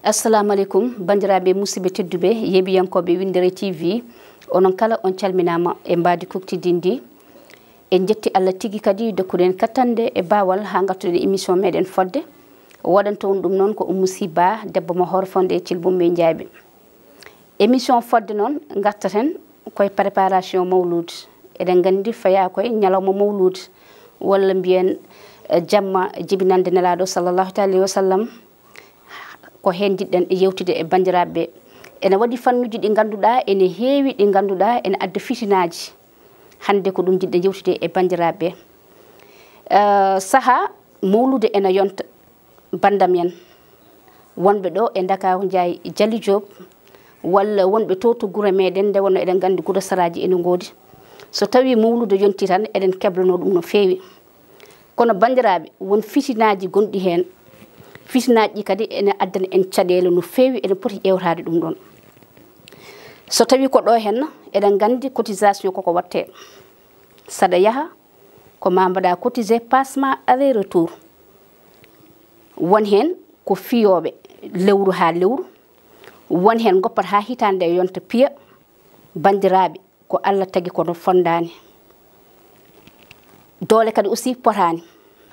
assalamu alaikum bandiraɓe musidɓe tedduɓe yeeɓiyankoɓe Windere TV onon kala on calminama e mbadi kuktidindi en jetti Allah tigi kadi dokkuɗen kattande e bawal ha gartuɗen émission meɗen fodde waɗanta on ɗum noon ko Oumou Ba debbo mo Horfonde e Thilbumbe Ndiaye émission fodde noon gartaten koye préparation mawlud eɗen gandi faya koye ñalawma mawlud walla mbiyen jamma jibinande nelaɗo sallallahu alayhi wa sallam ko hen jiɗɗen yewtude e bandiraɓe ene waɗi fannuji ɗi ganduɗa ene heewi ɗi ganduɗa ene adda fitinaji hande ko ɗum jiɗɗen yewtude e bandiraɓe saaha mawlude ene yonta bandam en wonɓe ɗo e Dakaru Ndiaye Dially Diop walla wonɓe to guure meɗen nde wonno eɗen gandi guura saraji ene goodi so tawi mawlude yonti tan eɗen keblano ɗum no feewi kono bandiraɓe won fitinaji gonɗi hen fitinaji ɗi kadi ene addana en caɗele no feewi eɗen poti ƴewtade ɗum ɗon so tawi ko ɗo hen eɗen gandi cotisation koko watte saɗa yaaha ko ma mbaɗa cotisé passement aller retour won hen ko fiyoɓe lewru ha lewru won hen goppat ha hitande yonta piya bandiraɓe ko Allah tagi kono fondani doole kadi aussi potani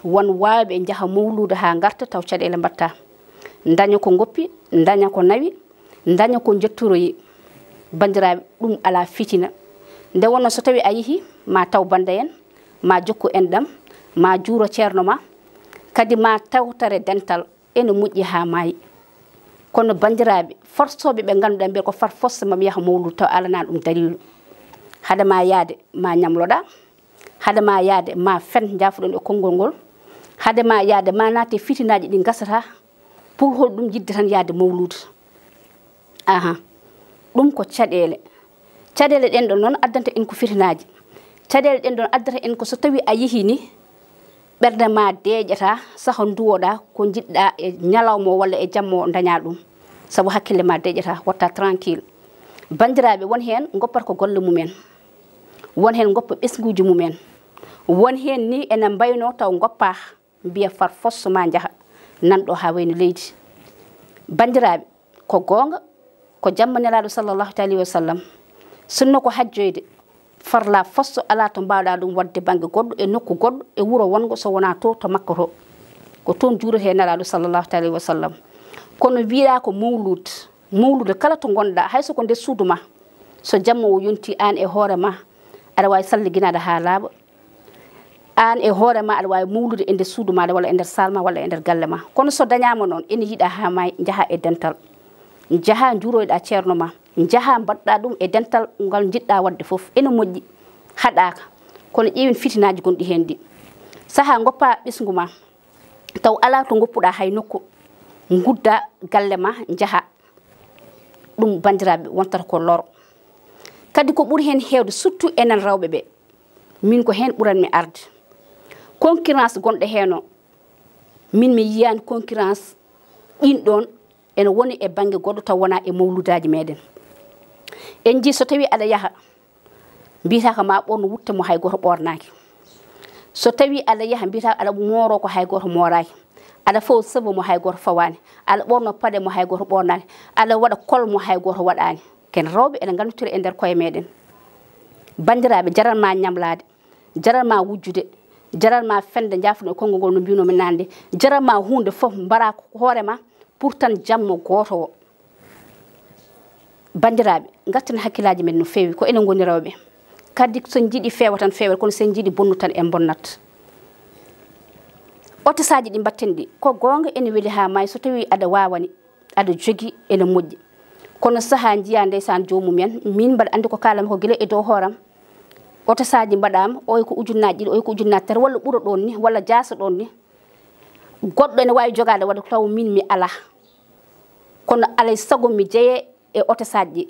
won wawɓe jaaha mawluda ha garta taw caɗele mbatta daña ko goppi daña ko nawi daña ko jettoroyi bandiraɓe ɗum ala fitina nde wonno so tawi a yeehi ma taw banda en ma jokku en ɗam ma juuro ceerno ma kadi ma tawtare dental ene moƴƴi ha maayi kono bandiraɓe forsoɓe ɓe ganduɗa mbiya ko far fosse mami yaaha mawlud taw alana ɗum dalilu hadema yaade ma ñamloɗa hadema yaade ma fen jafuɗon e konngol ngol hadema yaade ma naate fitinaji ɗi gasata pour hol ɗum yidde tan yaade mawlud ɗum ko caɗele ɗen ɗon noon addanta en ko fitinaji caɗele ɗen ɗon addata en ko so tawi a yeehi ni ɓerde ma deƴata saha duwoɗa ko jiɗɗa e ñalawma walla e jamma daña ɗum saabu hakkille ma deƴata watta tranquille bandiraɓe won hen goppat ko golle mumen won hen goppa ɓesguji mumen won hen ni ene mbayno taw goppa mbiya far fosso ma jaaha nanɗo ha wayno leydi bandiraɓe ko gonga ko jamma nelaɗo sallallahu alayhi wa sallam sunno ko hajjoyde farla fosso ala to mbawɗa ɗum wadde banggue goɗɗo e nokku goɗɗo e wuuro wongo so wona to makka to ko toon juurete nelaɗo sallallahu alayhi wa sallam kono wiiɗa ko mawlude kala to gonɗa hayso ko nder suudu ma so jamma o yonti an e hoore ma aɗa wawi salliginade ha laaɓa an e hoore ma aɗa wawi mawlude e nder suudu ma walla e nder salma walla e nder galle ma kono so dañama noon ene yiiɗa ha may jaaha e dental jaaha juuroyɗa ceerno ma jaaha mbaɗɗa ɗum e dental ngal jiɗɗa wadde foof ene moƴƴi haɗaka kono ƴeewin fitinaji gonɗi hen ɗi saaha goppa ɓesgu ma taw ala to goppuɗa hay nokku gudda galle ma jaaha ɗum bandiraɓe wontata ko loro kadi ko ɓuuri hen hewde surtout enen rewɓe ɓe min ko hen ɓuranmi arde concurrence gonɗo heno min mi yiyani concurrence ɗin ɗon ene woni e banggue goɗɗo taw wona e mawludaji meɗen en ji so tawi aɗa yaaha mbiyata ma ɓorno wutte mo hay goto ɓornaki so tawi aɗa yaaha mbiyata aɗa mooro ko hay goto moraki aɗa faw sebo mo hay goto fawani aɗa ɓorno paɗe mo hay goto ɓornani aɗa waɗa kol mo hay goto waɗani ken rewɓe ene gandotiri e nder koye meɗen bandiraɓe jaral ma ñamlade jaral ma wujjude jaral ma fende jafuɗo e konngol ngol no mbinomi nande jaral ma hunde foof mbara hoorema pour tan jamma goto o bandiraɓe gartan hakkillaji men no fewi ko enen goni rewɓe kadi so jiiɗi feewa tan feewat kono sen jiiɗi bonnu tan en bonnat otosaji ɗi mbatten ɗi ko gonga ene weeli ha may so tawi aɗa wawani aɗa jogui ene moƴƴi kono saaha jiiya ndeysan jomumen min mbaɗa andi ko kalami ko guila e dow hooram otosaji mbaɗama oy ko ujunnaji ɗiɗi oy ko ujunnaji tati walla ɓuura ɗon ni walla jaasa ɗon ni goɗɗo ene wawi jogade wadde taw min mi ala kono alay saago mi jeeye e otosaji ɗi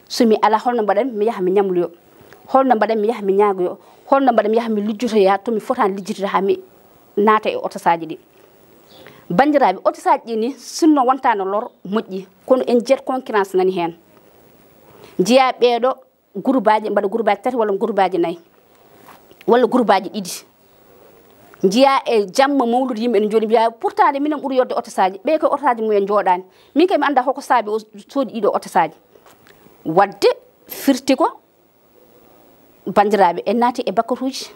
somi ala holno mbaɗan mi yaaha mi ñamloyo holno mbaɗan mi yaaha mi ñaagoyo holno mbaɗan mi yaaha mi lijjotoya tomi fotani lijjitude ha mi naata e otosaji ɗi bandiraɓe otosaji ɗi ni sinno wontano lor moƴƴi kono en jet concurrence nani hen jiya ɓeeɗo groupe aji mbaɗa groupe aji tati walla groupe aji nayyi walla groupe aji ɗiɗi jiya e jamma mawlude yimɓe en joni biya pourtant de minen ɓuri yodde otosaji ɓe ko otosaji mumen jooɗani min kay mi anda hoko saabi o soodi ɗiɗo otosaji wadde firti ko bandiraɓe en naati e bakatuji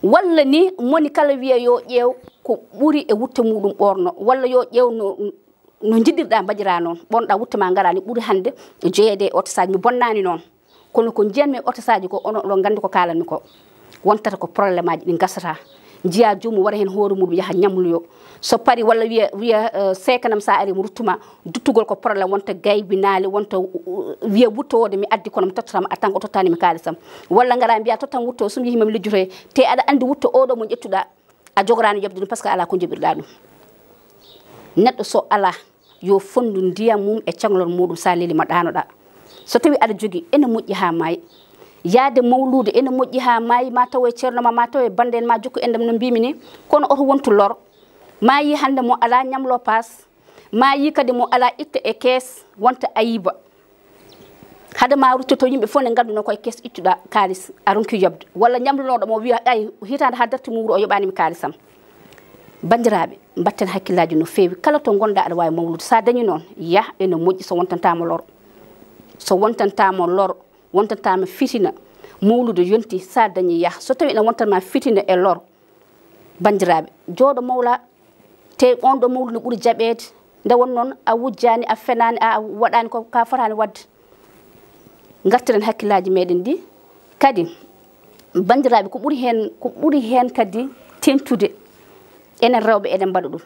walla ni moni kala wiya yo ƴeew ko ɓuri e wutte muɗum ɓorno walla yo ƴeew no jiɗirɗa mbaɗira noon ɓonɗa wutte ma garani ɓuri hande jeeyede e otosaji mi bonnani noon kono ko jiyanmi e otosaji ko onon oɗon gandi ko kalanmi ko wontata ko probléme aji ɗi gasata jiya jomum waɗa hen hoore muɗum yaha ñamloyo so pari walla wiya sekanam sa ari mo ruttuma duttugol ko probléme wonta gaybinali wonta wiya wuttowode mi addi kono mi tottatama attan ko tottanimi kaalisam walla gara mbiya tottan wutto sum yihimami lijjotoye te aɗa andi wutto oɗo mo ƴettuɗa a jogorani yobde ɗum par ce que ala ko joɓirɗa ɗum neɗɗo so ala yo fondu ndiyam mum e caglol muɗum sa leli ma ɗanoɗa so tawi aɗa jogui ene moƴƴi ha maayi yaade mawlude ene moƴƴi ha maayi ma taw e ceerno ma taw e bande en ma jokku endam no mbimi ni kono oto wontu lor ma yi hande mo ala ñamlo paas ma yi kadi mo ala itta e kees wonta ayiba hade ma ruttoto yimɓe fof ne ganduno koye kees ittuɗa kalis a ronki yobde walla ñamlunoɗo mo wiya ay hitande ha darti mum wuro o yoɓanimi kalisam bandiraɓe mbatten hakkillaji no fewi kala to gonɗa aɗa wawi mawlude sa dañi noon yah ene moƴƴi so wontantama lor so wontantama lor wontantama fitina mawlude yonti sa dañi yah so tawi ene wontanma fitina e lor bandiraɓe jooɗo mawla te on ɗo mawlude ɓuuri jaɓede nde won noon a wujjani a fenani a waɗani ko ka fotani wadde gartiren hakkillaji meɗen ɗi kadi bandiraɓe ko ɓuuri hen kadi tentude enen rewɓe eɗen mbaɗa ɗum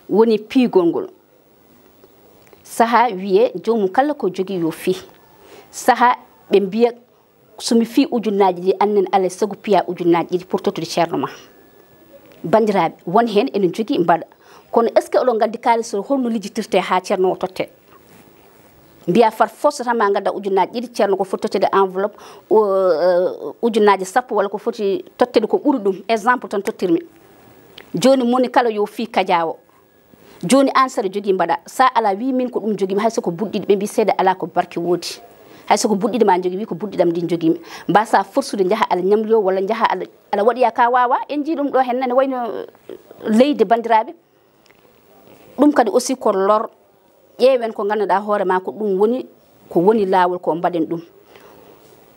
woni piigol ngol saha wiye jomum kala ko jogui yo fi saha ɓe mbiya somi fi ujunnaji ɗi annen alay sago piya ujunnaji ɗiɗi pour tottude ceerno ma bandiraɓe won hen ene jogui mbaɗa kono est ce que oɗon gandi kalis holno lijjitirte ha ceerno o totte mbiya far force tan ma gadda ujunnaji ɗiɗi ceerno ko foti tottede enveloppe ujunnaji sappo walla ko foti tottede ko ɓuuri ɗum exemple tan tottirmi joni moni kala yo fi kadiawo joni an saɗa jogui mbaɗa sa ala wi min ko ɗum joguimi hay soko budɗiɗi ɓe mbi seeɗa ala ko barke woodi hay soko budɗiɗi ma jogui wi ko budɗiɗam ndi joguimi mbasa forsude jaaha ala ñamloyo walla jaaha ala waɗiya ka wawa en jii ɗum ɗo hen nane wayno leydi bandiraɓe ɗum kadi aussi ko lor ƴeewen ko ganduɗa hoore ma ko ɗum woni ko woni lawol ko mbaɗen ɗum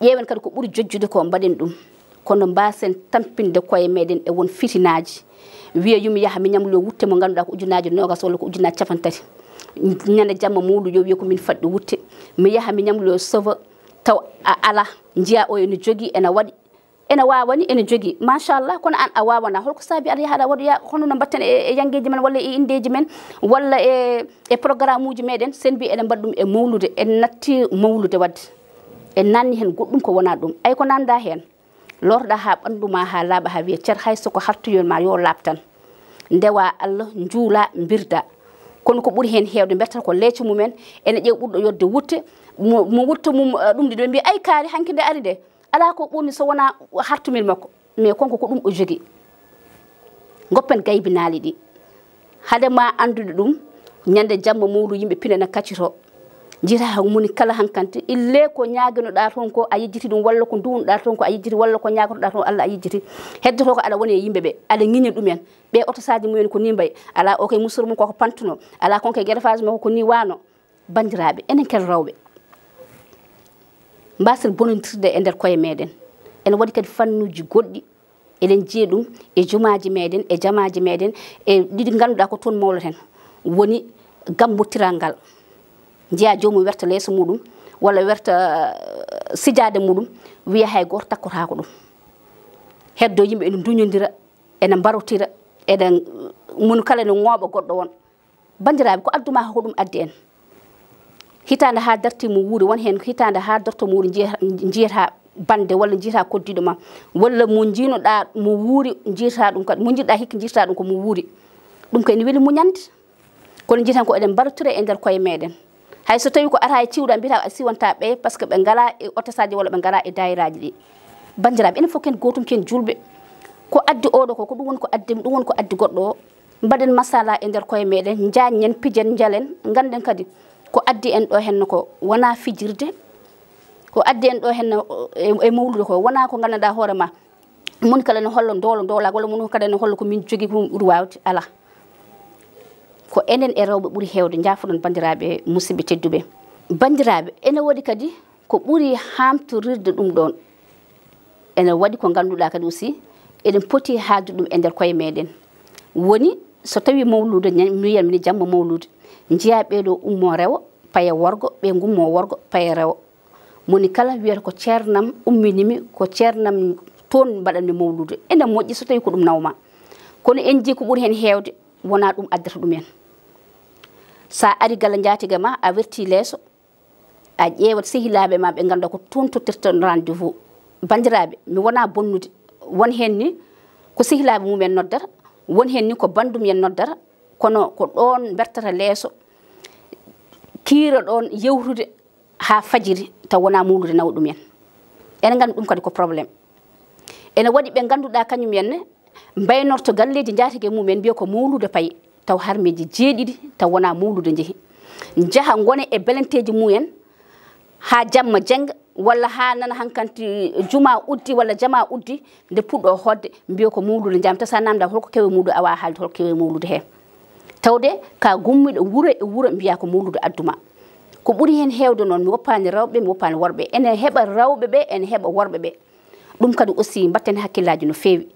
ƴeewen kadi ko ɓuuri jojjude ko mbaɗen ɗum kono mbasen tampinde koye meɗen e won fitinaji wiya yumi yaha mi ñamlo wutte mo ganduɗa ko ujunnaji nogas walla ko ujunnaji capantati ñande jamma mawlu yo wiya ko min faɗɗi wutte mi yaha mi ñamlo sova taw a ala jiya o ene jogui ene waɗi ene wawani ene jogui machallah kono an a wawana holko saabi aɗa yaha aɗa waɗoya hono no mbatten e yangueji men walla e indeji men walla e programme uji meɗen sen mbi eɗen mbaɗa ɗum e mawlude en natti mawlude wadde en nanni hen goɗɗum ko wona ɗum ay ko nanda hen lorɗa ha ɓanduma ha laaɓa ha wiya ceer hay soko hartoyon ma yo labtan ndewa Allah juula birda kono ko ɓuuri hen hewde bertata ko leecco mumen ene ƴeew ɓurɗo yodde wutte mo wutta mum ɗum ɗi ɗo mbiya ay kaari hanki nde ari nde ala ko ɓurni so wona hartumil makko mais konko ko ɗum o jogui goppen gaybinali ɗi hade ma andude ɗum ñande jamma mawlu yimɓe pinana kaccito jita moni kala hankanti ille ko ñaguinoɗa toon ko a yejjiti ɗum walla ko duwnuɗa toon ko a yejjiti walla ko ñagotoɗa toon Allah a yejjiti heddoto ko aɗa woni e yimɓeɓe aɗa ŋiñi ɗumen ɓe otosaji mumen ko ni mbayi ala o koye musoro mum koko pantuno ala konko e gueɗefage makko ko ni wano bandiraɓe enen ken rewɓe mbasen bonodirde e nder koye meɗen ene waɗi kadi fannuji goɗɗi eɗen jiiya ɗum e jumaji meɗen e jamaji meɗen e ɗiɗi ganduɗa ko toon mawlaten woni gambotiral ngal jiya jomum werta leeso muɗum walla werta sijade muɗum wiya hay goto takkotako ɗum heddo yimɓe ene duñodira ene mbarotira eɗen mun kala ne ŋooɓa goɗɗo won bandiraɓe ko adduma ko ɗum addi en hitande ha darti mo wuuri won hen hitande ha darto mo wuuri jiyata bande walla jiyata koddiɗo ma walla mo jinoɗa mo wuuri jiyata ɗum kadi mo jiɗɗa hikka jiyata ɗum ko mo wuuri ɗum ko ene weeli muñande kono jiitan ko eɗen mbarotira e nder koye meɗen hay so tawi ko ata e ciwɗa mbiyata a siwanta ɓe par ce que ɓe ngala e otosaji walla ɓe ngala e dayiraji ɗi bandiraɓe enen fof ken gotum ken julɓe ko addi oɗo ko ɗum woni ko addi ɗum woni ko addi goɗɗo o mbaɗen masala e nder koye meɗen jañen pijen jalen ganden kadi ko addi en ɗo henno ko wona fijirde ko addi en ɗo hen e mawlude ko wona ko gandanɗa hoore ma mun kala ne hollo doolak walla mun kala ne hollo ko min jogui ko ɓuuri wawde ala ko enen e rewɓe ɓuuri hewde jaafoɗon bandiraɓe musidɓe tedduɓe bandiraɓe ene waɗi kadi ko ɓuuri hamtorirde ɗum ɗon ene waɗi ko ganduɗa kadi aussi eɗen poti haalde ɗum e nder koye meɗen woni so tawi mawlude mi mini jamma mawlude jiya ɓeɗo ummo rewo paye worgo ɓe gummo worgo paye rewo moni kala wiyata ko ceernam umminimi ko ceernam toon mbaɗanmi mawlude ene moƴƴi so tawi ko ɗum nawma kono en jii ko ɓuuri hen hewde wona ɗum addata ɗumen sa ari galla jaatiga ma a werti leeso a ƴeewat sehilaɓe ma ɓe ganduɗa ko toon tottirta rendez-vous bandiraɓe mi wona bonnude won hen ni ko sehilaɓe mumen noddata won hen ni ko bandum en noddata kono ko ɗon bertata leeso kiira ɗon yewtude ha fajiri taw wona mawlude nawa ɗumen ene gandi ɗum kadi ko probléme ene waɗi ɓe ganduɗa kañumenne mbaynorto galleji jaatige mumen mbiya ko mawlude payi taw harmeji jeeɗiɗi taw wona mawlude jeehi jaaha gone e belenteji mumen ha jamma jenga walla ha nana hankanti juma uddi walla jama uddi nde puɗɗo hodde mbiya ko mawlude jam ta sa namda holko kewe mawlude awa haalde holko kewe mawlude hen tawde ka gummiɗo wuuro e wuuro mbiya ko mawlude adduma ko ɓuuri hen hewde noon mi woppani rewɓe mi woppani worɓe ene heɓa rewɓe ɓe ene heɓa worɓe ɓe ɗum kadi aussi mbatten hakkillaji no fewi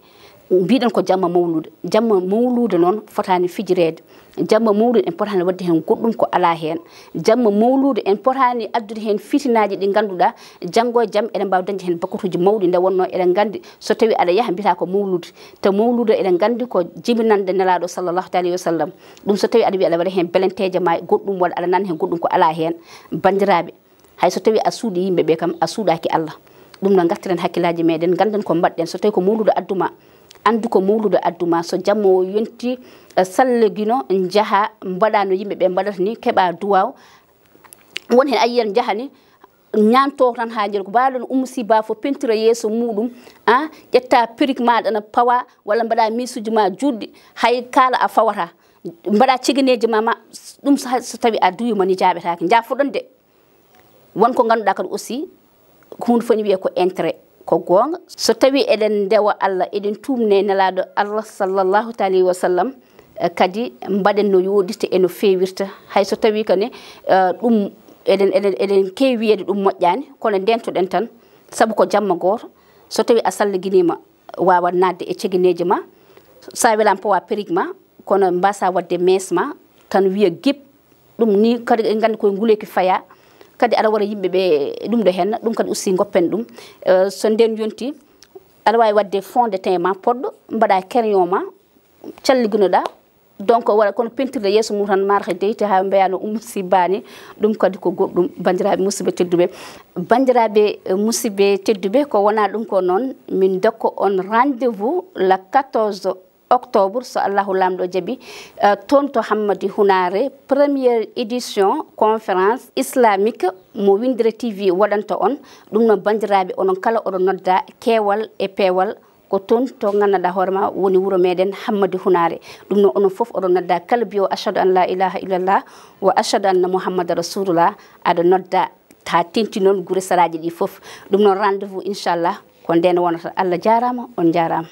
mbiɗen ko jamma mawlude noon fotani fijirede jamma mawlude en potani wadde hen goɗɗum ko ala hen jamma mawlude en potani addude hen fitinaji ɗi ganduɗa janggo e jaam eɗen mbawi dañde hen bakatuji mawɗi nde wonno eɗen gandi so tawi aɗa yaaha mbiyata ko mawlude to mawlude eɗen gandi ko jibinande nelaɗo sallllahu alayhi wa sallam ɗum so tawi aɗa wiya aɗa waɗa hen belenteje ma goɗɗum walla aɗa nana hen goɗɗum ko ala hen bandiraɓe hay so tawi a suuɗi yimɓeɓe kam a suuɗaki Allah ɗum no gartiren hakkillaji meɗen ganden ko mbaɗɗen so tawi ko mawlude adduma andu ko mawlude adduma so jamma o yonti sallegino jaaha mbaɗa no yimɓeɓe mbaɗata ni keeɓa duwaw won hen ayiyen jaaha ni ñanto tan ha jeeru ko mbaɗon umsiba fo pentira yeeso muɗum ƴetta perruque maɗa na pawa walla mbaɗa misuji ma juɗɗi hay kala a fawata mbaɗa cegeneji ma ɗum so tawi a duwima ni jaɓetake jafoɗon de wonko ganduɗa kadi aussi hunde foni wiye ko intérêt ko gonga so tawi eɗen ndewa Allah eɗen tumne nelaɗo Allah sallllahu alayhi wa sallam kadi mbaɗen no yoɗirta e no fewirta hay so tawi kane ɗum eɗen kewi wiyede ɗum moƴƴani kono ndentoɗen tan saabu ko jamma goto so tawi a sallaguinima wawa nadde e cegueneji ma sa welama pawa perruque ma kono mbasa wadde mees ma tan wiya guib ɗum ni kadi en gandi koye nguleki faya kadi aɗa waɗa yimɓeɓe ɗum ɗo henna ɗum kadi aussi goppen ɗum so nden yonti aɗa wawi wadde fond de teint ma poɗɗo mbaɗa crayon ma calliguinoɗa donc waɗa kono pentirde yeeso mum tan marhe deyte ha mbiyano sibani ɗum kadi ko goɗɗum bandiraɓe musidɓe tedduɓe ko wona ɗum ko noon min dokko on rendez-vous le 14 octobre so Allahu lamɗo jaaɓi toon to Hammadi Hunare première édition conférence islamique mo Windire TV waɗanta on ɗum noon bandiraɓe onon kala oɗon nodda keewal e peewal ko toon to gandanɗa hoorema woni wuuro meɗen Hammadi Hunare ɗum noon onon foof oɗon nodda kala biyo achhadu an la ilaha illallah wa achhadu anna mouhammada rasulullah aɗa nodda ha tenti noon guure saraji ɗi foof ɗum noon rendez-vous inchallah ko nden wonata Allah jarama on jarama.